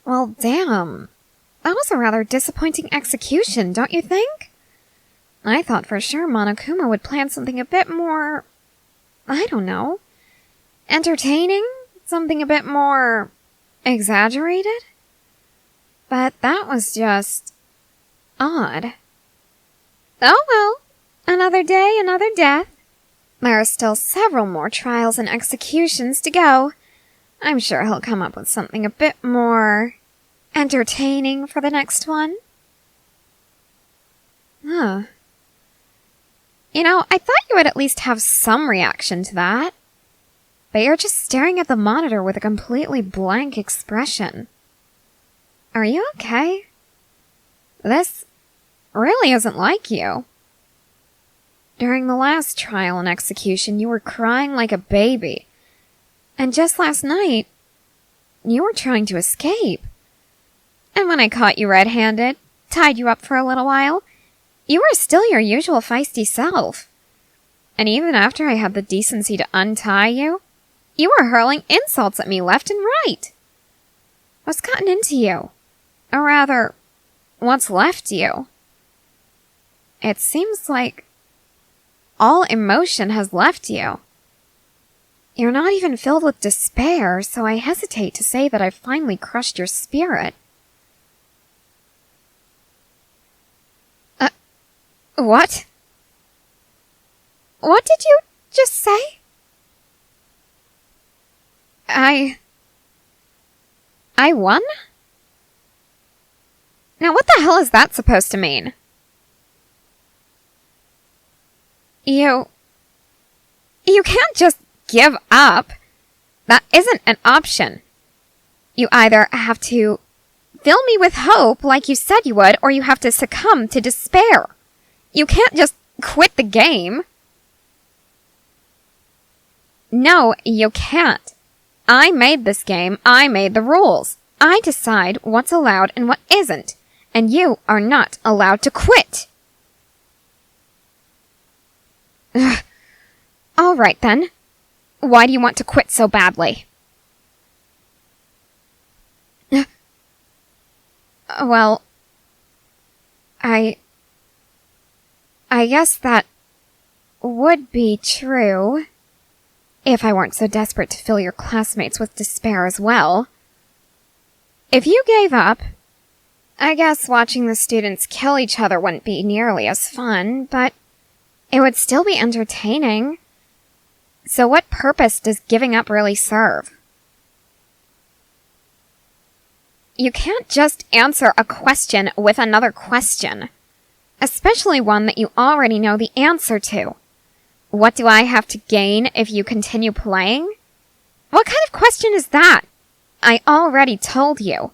Well, damn. That was a rather disappointing execution, don't you think? I thought for sure Monokuma would plan something a bit more... I don't know. Entertaining? Something a bit more... exaggerated? But that was just... odd. Oh well. Another day, another death. There are still several more trials and executions to go. I'm sure he'll come up with something a bit more... entertaining for the next one. Huh. You know, I thought you would at least have some reaction to that. But you're just staring at the monitor with a completely blank expression. Are you okay? This really isn't like you. During the last trial and execution, you were crying like a baby. And just last night, you were trying to escape. And when I caught you red-handed, tied you up for a little while, you were still your usual feisty self. And even after I had the decency to untie you, you were hurling insults at me left and right. What's gotten into you? Or rather, what's left you? It seems like all emotion has left you. You're not even filled with despair, so I hesitate to say that I've finally crushed your spirit. What? What did you just say? I won? Now what the hell is that supposed to mean? You can't just give up. That isn't an option. You either have to fill me with hope like you said you would, or you have to succumb to despair. You can't just quit the game. No, you can't. I made this game. I made the rules. I decide what's allowed and what isn't. And you are not allowed to quit. Ugh. All right, then. Why do you want to quit so badly? Well, I guess that would be true if I weren't so desperate to fill your classmates with despair as well. If you gave up, I guess watching the students kill each other wouldn't be nearly as fun, but it would still be entertaining. So what purpose does giving up really serve? You can't just answer a question with another question, especially one that you already know the answer to. What do I have to gain if you continue playing? What kind of question is that? I already told you.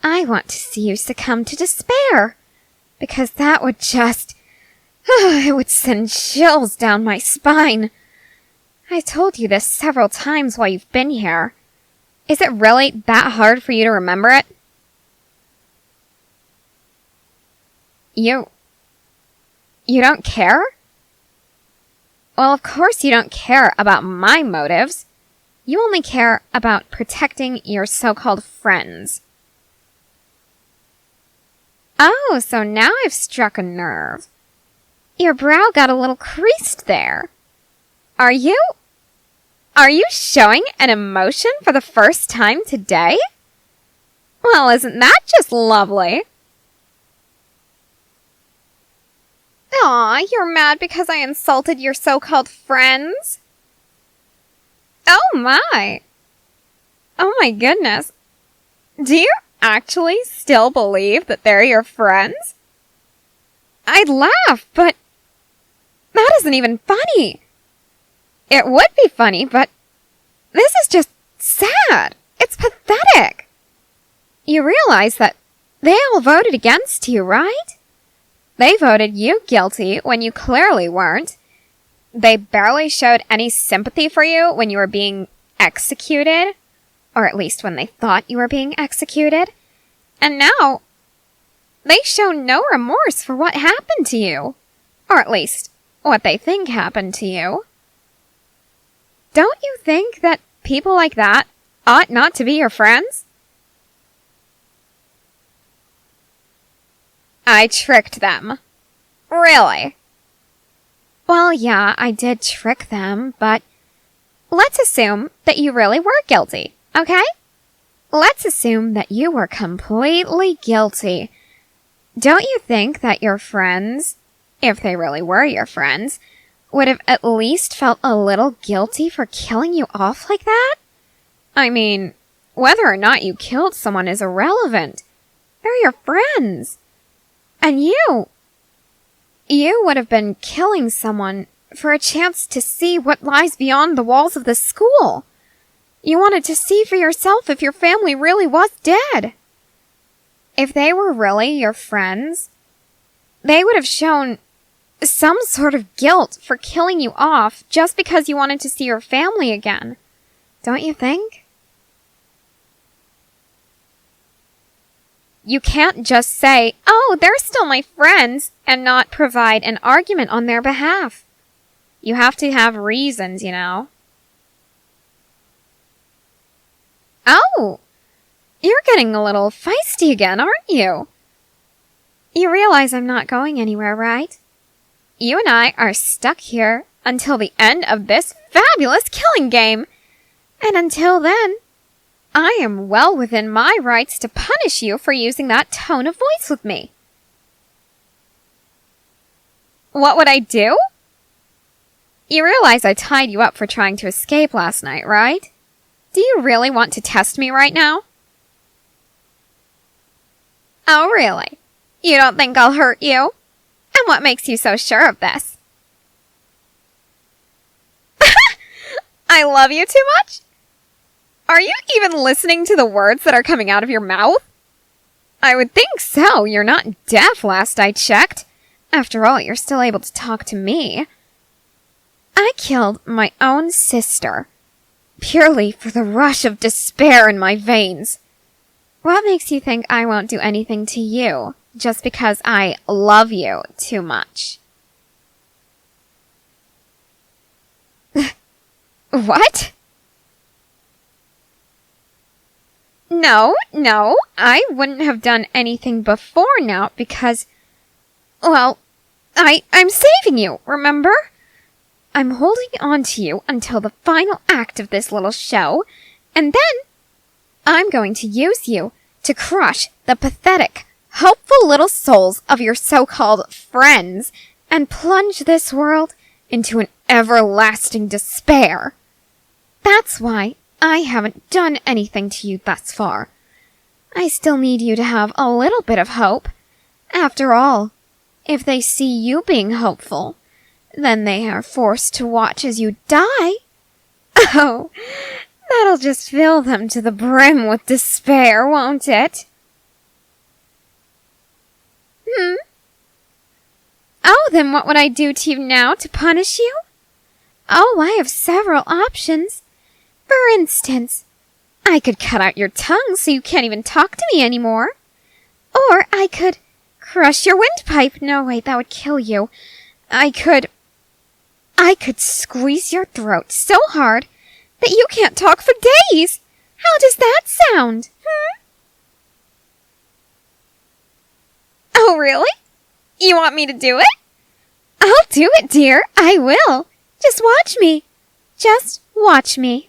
I want to see you succumb to despair, because that would just... it would send chills down my spine. I told you this several times while you've been here. Is it really that hard for you to remember it? You don't care? Well, of course you don't care about my motives. You only care about protecting your so-called friends. Oh, so now I've struck a nerve. Your brow got a little creased there. Are you showing an emotion for the first time today? Well, isn't that just lovely? Aw, you're mad because I insulted your so-called friends? Oh my goodness. Do you actually still believe that they're your friends? I'd laugh, but that isn't even funny. It would be funny, but this is just sad. It's pathetic. You realize that they all voted against you, right? They voted you guilty when you clearly weren't. They barely showed any sympathy for you when you were being executed, or at least when they thought you were being executed. And now, they show no remorse for what happened to you, or at least what they think happened to you. Don't you think that people like that ought not to be your friends? I tricked them. Really? Well, yeah, I did trick them, but let's assume that you really were guilty, okay? Let's assume that you were completely guilty. Don't you think that your friends, if they really were your friends, would have at least felt a little guilty for killing you off like that? I mean, whether or not you killed someone is irrelevant. They're your friends. And you would have been killing someone for a chance to see what lies beyond the walls of the school. You wanted to see for yourself if your family really was dead. If they were really your friends, they would have shown some sort of guilt for killing you off just because you wanted to see your family again. Don't you think? You can't just say, "Oh, they're still my friends," and not provide an argument on their behalf. You have to have reasons, you know. Oh, you're getting a little feisty again, aren't you? You realize I'm not going anywhere, right? You and I are stuck here until the end of this fabulous killing game. And until then, I am well within my rights to punish you for using that tone of voice with me. What would I do? You realize I tied you up for trying to escape last night, right? Do you really want to test me right now? Oh, really? You don't think I'll hurt you? And what makes you so sure of this? I love you too much? Are you even listening to the words that are coming out of your mouth? I would think so. You're not deaf, last I checked. After all, you're still able to talk to me. I killed my own sister, purely for the rush of despair in my veins. What makes you think I won't do anything to you, just because I love you too much? What? No, I wouldn't have done anything before now because, well, I'm saving you, remember? I'm holding on to you until the final act of this little show, and then I'm going to use you to crush the pathetic, hopeful little souls of your so-called friends and plunge this world into an everlasting despair. That's why I haven't done anything to you thus far. I still need you to have a little bit of hope. After all, if they see you being hopeful, then they are forced to watch as you die. Oh, that'll just fill them to the brim with despair, won't it? Oh, then what would I do to you now to punish you? Oh, I have several options. For instance, I could cut out your tongue so you can't even talk to me anymore. Or I could crush your windpipe. No, wait, that would kill you. I could squeeze your throat so hard that you can't talk for days. How does that sound? Oh, really? You want me to do it? I'll do it, dear. I will. Just watch me. Just watch me.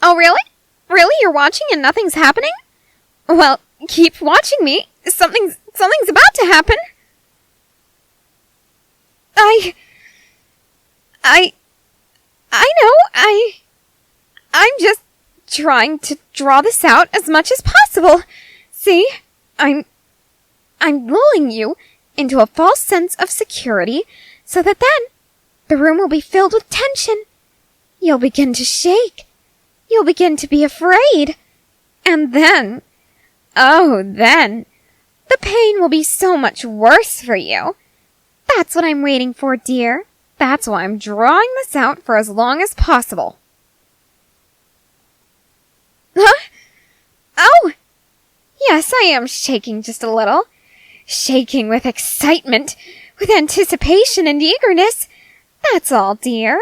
Oh, really? Really? You're watching and nothing's happening? Well, keep watching me. Something's about to happen. I know, I'm just trying to draw this out as much as possible. See? I'm lulling you into a false sense of security so that then the room will be filled with tension. You'll begin to shake. You'll begin to be afraid. And then, then, the pain will be so much worse for you. That's what I'm waiting for, dear. That's why I'm drawing this out for as long as possible. Huh? Oh! Yes, I am shaking just a little. Shaking with excitement, with anticipation and eagerness. That's all, dear.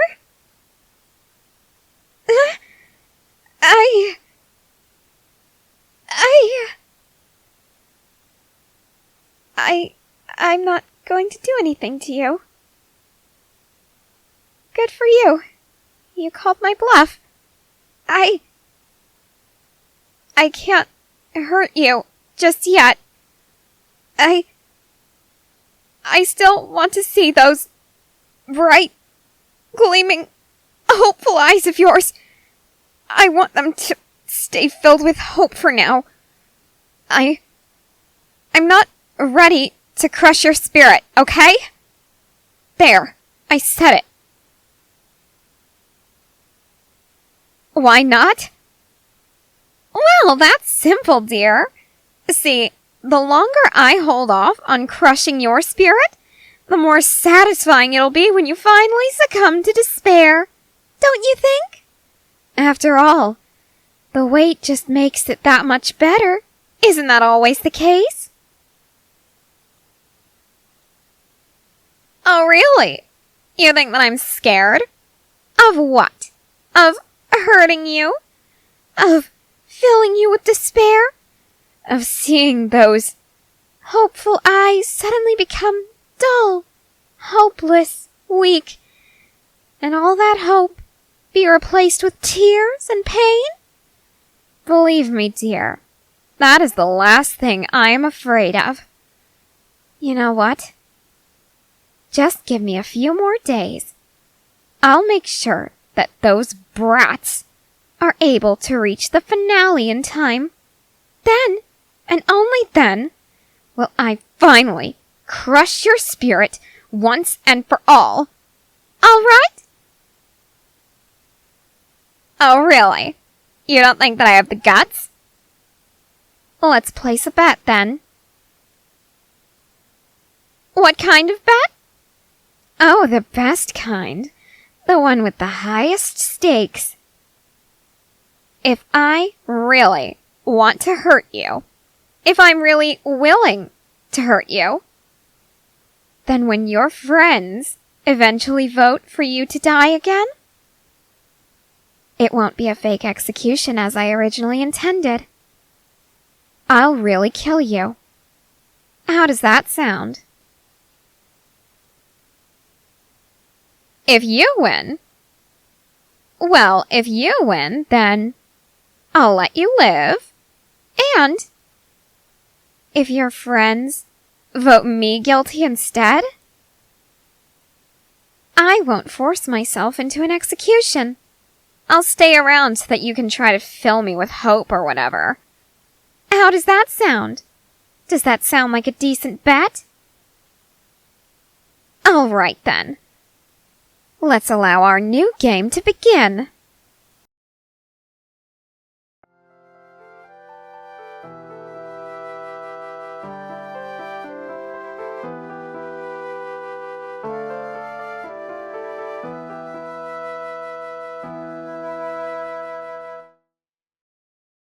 I'm not going to do anything to you. Good for you. You called my bluff. I can't hurt you just yet. I still want to see those bright, gleaming, hopeful eyes of yours. I want them to stay filled with hope for now. I'm not ready to crush your spirit, okay? There, I said it. Why not? Well, that's simple, dear. See, the longer I hold off on crushing your spirit, the more satisfying it'll be when you finally succumb to despair. Don't you think? After all, the wait just makes it that much better. Isn't that always the case? Oh, really? You think that I'm scared? Of what? Of hurting you? Of filling you with despair? Of seeing those hopeful eyes suddenly become dull, hopeless, weak, and all that hope be replaced with tears and pain? Believe me, dear, that is the last thing I am afraid of. You know what? Just give me a few more days. I'll make sure that those brats are able to reach the finale in time. Then, and only then, will I finally crush your spirit once and for all. All right? Oh, really? You don't think that I have the guts? Let's place a bet, then. What kind of bet? Oh, the best kind. The one with the highest stakes. If I really want to hurt you, if I'm really willing to hurt you, then when your friends eventually vote for you to die again, it won't be a fake execution as I originally intended. I'll really kill you. How does that sound? If you win, well, if you win, then I'll let you live. And if your friends vote me guilty instead, I won't force myself into an execution. I'll stay around so that you can try to fill me with hope or whatever. How does that sound? Does that sound like a decent bet? All right, then. Let's allow our new game to begin.